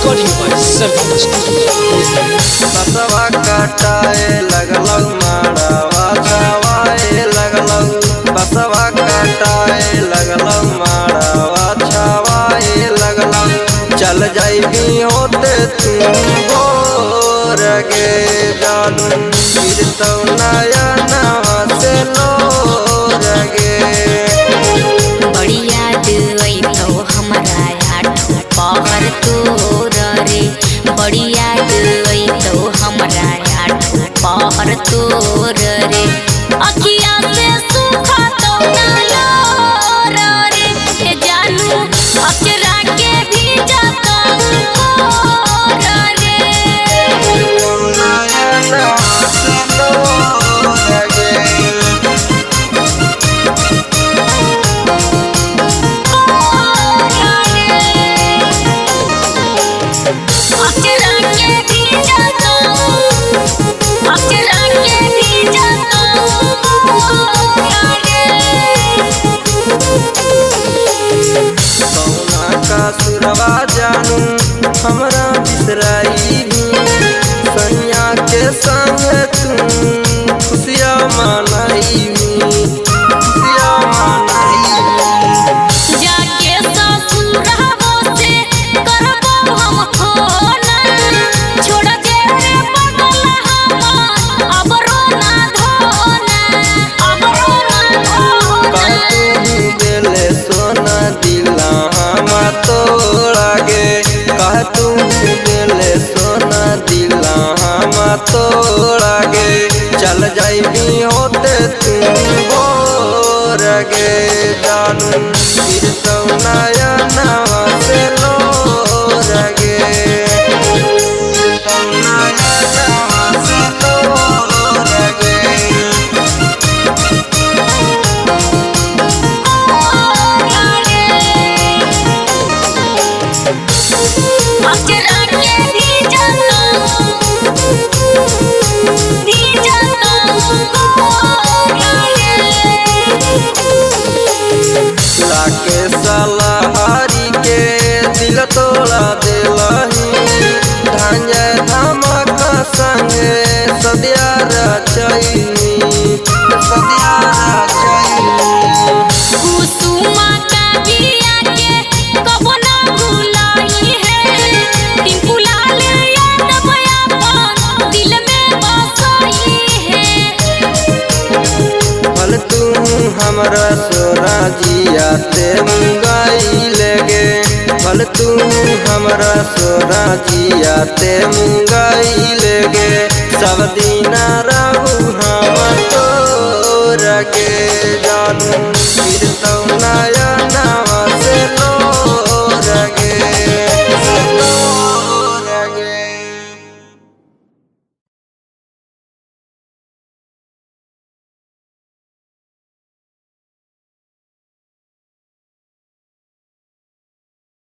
recording by Sargama Studio. बसवा काटाए लगलौ माड़ावा छावाए लगलौ बसवा काटाए लगलौ माड़ावा छावाए लगलौ चल जाइबी होते तुम भोर गे जानू गिरतौ नया नवा से लोर गे बड़ी याद अइतौ हमरा आठो पहर तोर रे बड़ी याद अइतौ हमरा आठो पहर तोर रे अखिया से सुखतौ ना लोर रे ए जानू अचरा के भीजतौ मोर रे नया नवा से लोर गे कौना का सुरवा जानू हमरा बिसराई सैया के संग तू खुशिया मनाई खुशिया मनाई जाके ससुरहबो से करबो हम फोना छोड़ दे रे पगला हम अब रोना धोना अब रोना कहतू बेले सोना दिला हम तोड़ा गे कहतू बेले सोना दिला हम तोड़ा गे चल जाइबी होते तुम भोर गे जानू गिरतौ नया नवा से लोर गे गिरतौ नया नवा से लोर गे अचरा के भीजतौ लाके सलहारी के दिल तोड़ा दिलही धांजे धमका संगे सदिया रचैनी सदिया रचैनी कुसुमा का बिया के कबो ना भुलाई है टिंकू लाल याद अपन दिल में बसाई है भल तू हमरा सोना जिया ते मुंगाई लेगे भल तू हमरा सोना जिया ते मुंगाई लेगे सब दीना